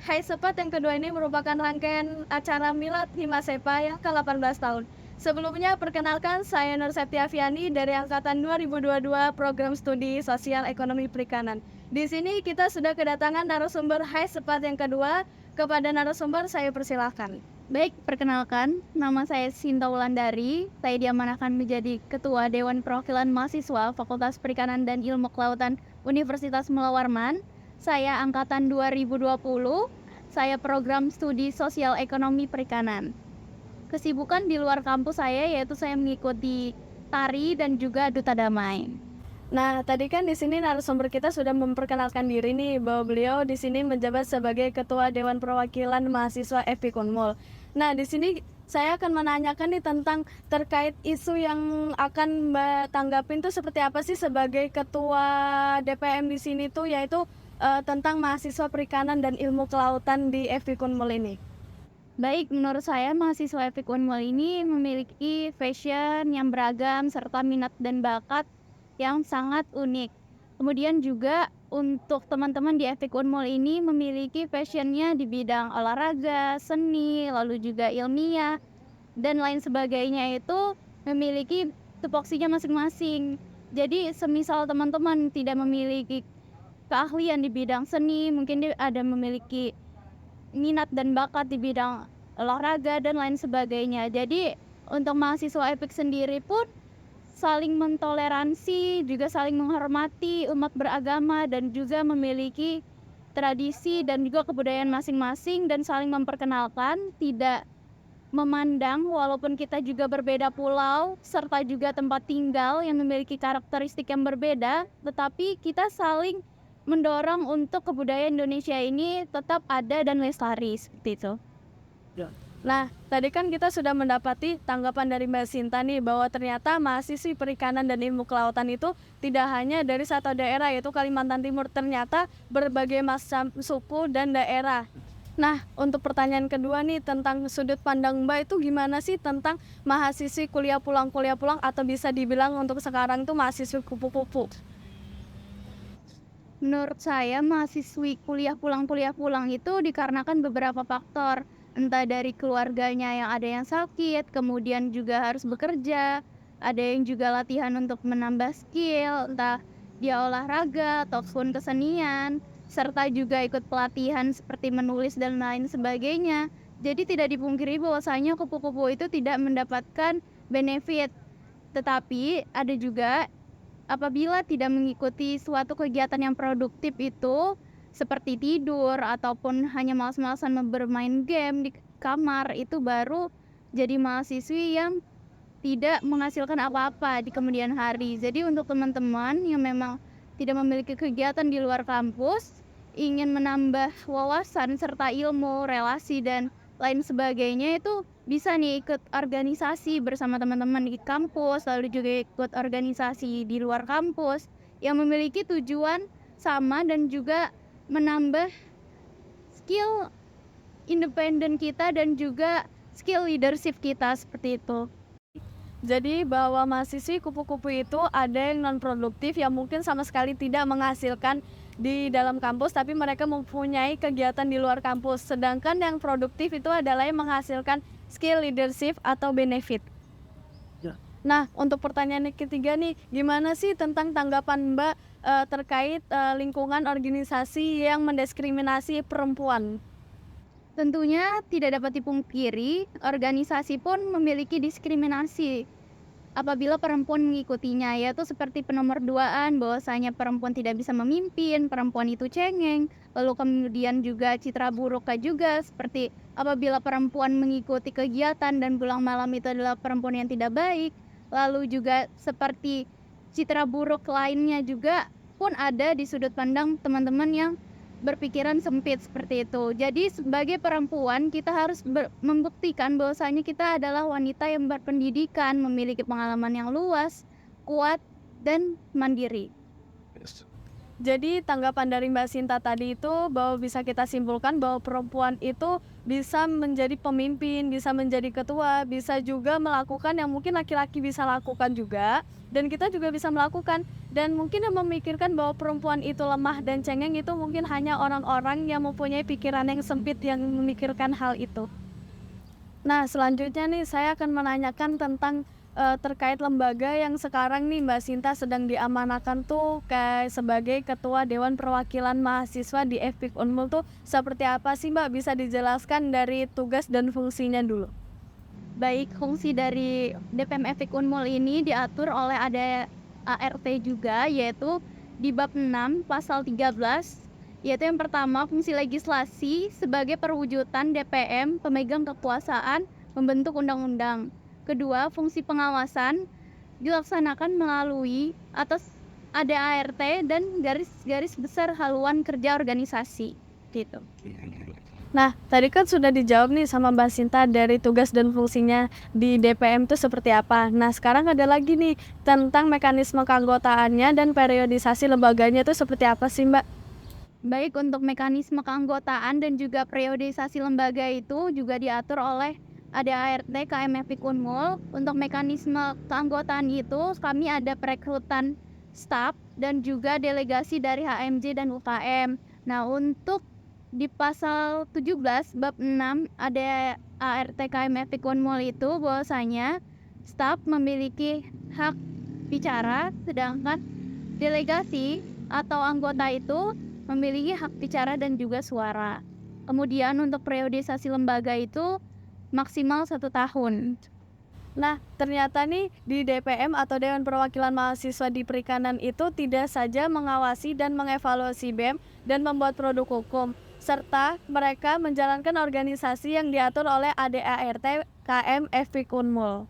Hai Sepat yang kedua ini merupakan rangkaian acara Milad Himasepa yang ke-18 tahun. Sebelumnya, perkenalkan saya Nur Septiaviani dari Angkatan 2022 Program Studi Sosial Ekonomi Perikanan. Di sini kita sudah kedatangan narasumber Hai Sepat yang kedua. Kepada narasumber saya persilahkan. Baik, perkenalkan, nama saya Sinta Wulandari. Saya diamanahkan menjadi Ketua Dewan Perwakilan Mahasiswa Fakultas Perikanan dan Ilmu Kelautan Universitas Mula Warman. Saya angkatan 2020. Saya program studi Sosial Ekonomi Perikanan. Kesibukan di luar kampus saya yaitu saya mengikuti tari dan juga duta damai. Nah, tadi kan di sini narasumber kita sudah memperkenalkan diri nih bahwa beliau di sini menjabat sebagai Ketua Dewan Perwakilan Mahasiswa FIK Unmul. Nah, di sini saya akan menanyakan nih tentang terkait isu yang akan Mbak tanggapin tuh seperti apa sih sebagai Ketua DPM di sini tuh, yaitu tentang mahasiswa perikanan dan ilmu kelautan di FIK Unmul ini. Baik, menurut saya mahasiswa FIK Unmul ini memiliki fashion yang beragam serta minat dan bakat yang sangat unik. Kemudian juga untuk teman-teman di FIK Unmul ini memiliki passionnya di bidang olahraga, seni, lalu juga ilmiah, dan lain sebagainya itu memiliki tupoksinya masing-masing. Jadi semisal teman-teman tidak memiliki keahlian di bidang seni, mungkin dia ada memiliki minat dan bakat di bidang olahraga dan lain sebagainya. Jadi untuk mahasiswa FIK sendiri pun saling mentoleransi, juga saling menghormati umat beragama dan juga memiliki tradisi dan juga kebudayaan masing-masing dan saling memperkenalkan, tidak memandang walaupun kita juga berbeda pulau serta juga tempat tinggal yang memiliki karakteristik yang berbeda, tetapi kita saling mendorong untuk kebudayaan Indonesia ini tetap ada dan lestari seperti itu. Nah, tadi kan kita sudah mendapati tanggapan dari Mbak Sinta nih bahwa ternyata mahasiswi perikanan dan ilmu kelautan itu tidak hanya dari satu daerah yaitu Kalimantan Timur, ternyata berbagai macam suku dan daerah. Nah, untuk pertanyaan kedua nih tentang sudut pandang Mbak itu gimana sih tentang mahasiswi kuliah pulang atau bisa dibilang untuk sekarang tuh mahasiswi kupu-kupu? Menurut saya mahasiswi kuliah pulang itu dikarenakan beberapa faktor, entah dari keluarganya yang ada yang sakit, kemudian juga harus bekerja, ada yang juga latihan untuk menambah skill, entah dia olahraga ataupun kesenian, serta juga ikut pelatihan seperti menulis dan lain sebagainya. Jadi tidak dipungkiri bahwasanya kupu-kupu itu tidak mendapatkan benefit, tetapi ada juga apabila tidak mengikuti suatu kegiatan yang produktif itu, seperti tidur ataupun hanya malas-malasan bermain game di kamar, itu baru jadi mahasiswi yang tidak menghasilkan apa-apa di kemudian hari. Jadi untuk teman-teman yang memang tidak memiliki kegiatan di luar kampus, ingin menambah wawasan serta ilmu, relasi, dan lain sebagainya itu bisa nih ikut organisasi bersama teman-teman di kampus, lalu juga ikut organisasi di luar kampus yang memiliki tujuan sama dan juga menambah skill independen kita dan juga skill leadership kita seperti itu. Jadi bahwa mahasiswi kupu-kupu itu ada yang non-produktif yang mungkin sama sekali tidak menghasilkan di dalam kampus, tapi mereka mempunyai kegiatan di luar kampus. Sedangkan yang produktif itu adalah yang menghasilkan skill leadership atau benefit. Ya. Nah, untuk pertanyaan yang ketiga nih, gimana sih tentang tanggapan Mbak terkait lingkungan organisasi yang mendiskriminasi perempuan? Tentunya tidak dapat dipungkiri, organisasi pun memiliki diskriminasi apabila perempuan mengikutinya, yaitu seperti penomorduaan bahwasanya perempuan tidak bisa memimpin, perempuan itu cengeng, lalu kemudian juga citra buruknya juga seperti apabila perempuan mengikuti kegiatan dan pulang malam itu adalah perempuan yang tidak baik, lalu juga seperti citra buruk lainnya juga pun ada di sudut pandang teman-teman yang berpikiran sempit seperti itu. Jadi sebagai perempuan kita harus membuktikan bahwasanya kita adalah wanita yang berpendidikan, memiliki pengalaman yang luas, kuat, dan mandiri. Yes. Jadi tanggapan dari Mbak Sinta tadi itu bahwa bisa kita simpulkan bahwa perempuan itu bisa menjadi pemimpin, bisa menjadi ketua, bisa juga melakukan yang mungkin laki-laki bisa lakukan juga, dan kita juga bisa melakukan. Dan mungkin yang memikirkan bahwa perempuan itu lemah dan cengeng itu mungkin hanya orang-orang yang mempunyai pikiran yang sempit yang memikirkan hal itu. Nah, selanjutnya nih saya akan menanyakan tentang terkait lembaga yang sekarang nih Mbak Sinta sedang diamanahkan tuh kayak sebagai Ketua Dewan Perwakilan Mahasiswa di FPIK Unmul tuh seperti apa sih Mbak? Bisa dijelaskan dari tugas dan fungsinya dulu? Baik, fungsi dari DPM FPIK Unmul ini diatur oleh ada ART juga, yaitu di bab 6 pasal 13, yaitu yang pertama fungsi legislasi sebagai perwujudan DPM pemegang kekuasaan membentuk undang-undang. Kedua, fungsi pengawasan dilaksanakan melalui atas ada ART dan garis-garis besar haluan kerja organisasi gitu. Nah, tadi kan sudah dijawab nih sama Mbak Sinta dari tugas dan fungsinya di DPM itu seperti apa. Nah, sekarang ada lagi nih tentang mekanisme keanggotaannya dan periodisasi lembaganya itu seperti apa sih Mbak? Baik, untuk mekanisme keanggotaan dan juga periodisasi lembaga itu juga diatur oleh ada ART KMFIK Unmul. Untuk mekanisme keanggotaan itu kami ada perekrutan staf dan juga delegasi dari HMJ dan UKM. Nah, untuk di pasal 17 bab 6 ada ART KMFIK Unmul itu bahwasanya staf memiliki hak bicara, sedangkan delegasi atau anggota itu memiliki hak bicara dan juga suara. Kemudian untuk periodisasi lembaga itu maksimal 1 tahun. Nah, ternyata nih di DPM atau Dewan Perwakilan Mahasiswa di Perikanan itu tidak saja mengawasi dan mengevaluasi BEM dan membuat produk hukum, serta mereka menjalankan organisasi yang diatur oleh ADART KM FPIK Unmul.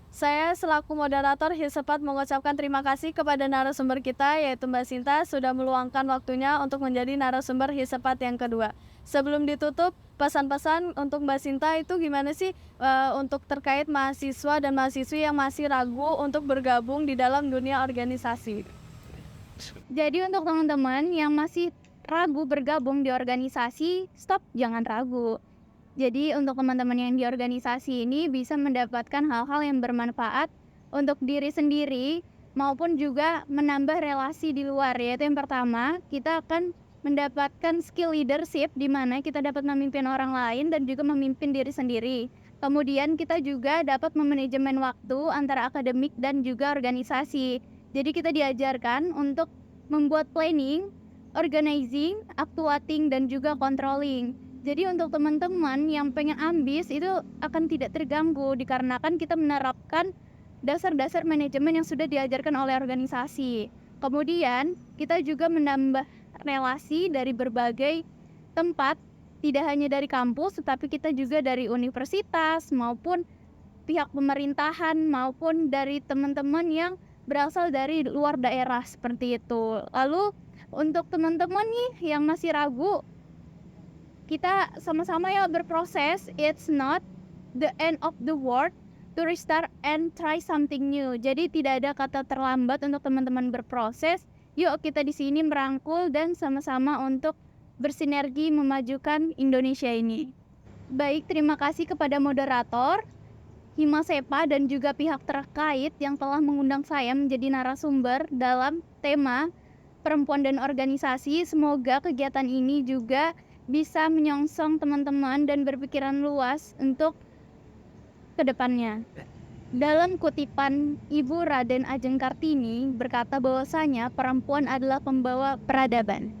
Saya selaku moderator Hisepat mengucapkan terima kasih kepada narasumber kita yaitu Mbak Sinta sudah meluangkan waktunya untuk menjadi narasumber Hisepat yang kedua. Sebelum ditutup, pesan-pesan untuk Mbak Sinta itu gimana sih untuk terkait mahasiswa dan mahasiswi yang masih ragu untuk bergabung di dalam dunia organisasi? Jadi untuk teman-teman yang masih ragu bergabung di organisasi, stop, jangan ragu. Jadi untuk teman-teman yang di organisasi ini bisa mendapatkan hal-hal yang bermanfaat untuk diri sendiri maupun juga menambah relasi di luar, yaitu yang pertama kita akan mendapatkan skill leadership di mana kita dapat memimpin orang lain dan juga memimpin diri sendiri. Kemudian kita juga dapat memanajemen waktu antara akademik dan juga organisasi. Jadi kita diajarkan untuk membuat planning, organizing, actuating, dan juga controlling. Jadi untuk teman-teman yang pengen ambis itu akan tidak terganggu dikarenakan kita menerapkan dasar-dasar manajemen yang sudah diajarkan oleh organisasi. Kemudian kita juga menambah relasi dari berbagai tempat, tidak hanya dari kampus tetapi kita juga dari universitas maupun pihak pemerintahan maupun dari teman-teman yang berasal dari luar daerah seperti itu. Lalu untuk teman-teman nih yang masih ragu, kita sama-sama ya berproses. It's not the end of the world to restart and try something new. Jadi tidak ada kata terlambat untuk teman-teman berproses. Yuk kita di sini merangkul dan sama-sama untuk bersinergi memajukan Indonesia ini. Baik, terima kasih kepada moderator, Himasepa dan juga pihak terkait yang telah mengundang saya menjadi narasumber dalam tema perempuan dan organisasi. Semoga kegiatan ini juga bisa menyongsong teman-teman dan berpikiran luas untuk kedepannya. Dalam kutipan Ibu Raden Ajeng Kartini berkata bahwasanya perempuan adalah pembawa peradaban.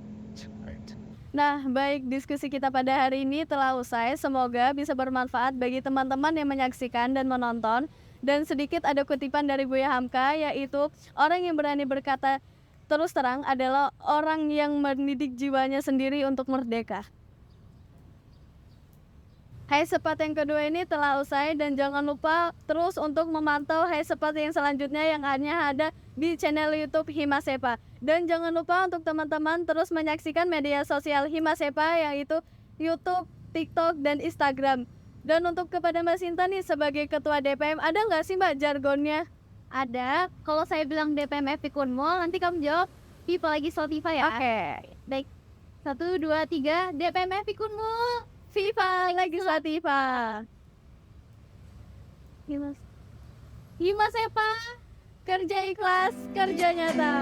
Nah, baik, diskusi kita pada hari ini telah usai. Semoga bisa bermanfaat bagi teman-teman yang menyaksikan dan menonton. Dan sedikit ada kutipan dari Buya Hamka, yaitu orang yang berani berkata terus terang adalah orang yang mendidik jiwanya sendiri untuk merdeka. Hisepat yang kedua ini telah usai dan jangan lupa terus untuk memantau Hisepat yang selanjutnya yang hanya ada di channel YouTube Himasepa. Dan jangan lupa untuk teman-teman terus menyaksikan media sosial Himasepa yaitu YouTube, TikTok, dan Instagram. Dan untuk kepada Mbak Sinta nih sebagai Ketua DPM, ada nggak sih Mbak jargonnya? Ada, kalau saya bilang DPM FPIK Unmul, nanti kamu jawab Viva lagi Viva ya. Oke. Baik. 1, 2, 3, DPMF ikunmu. Viva Legislativa. Himas. Himas Eva, kerja ikhlas, kerja nyata.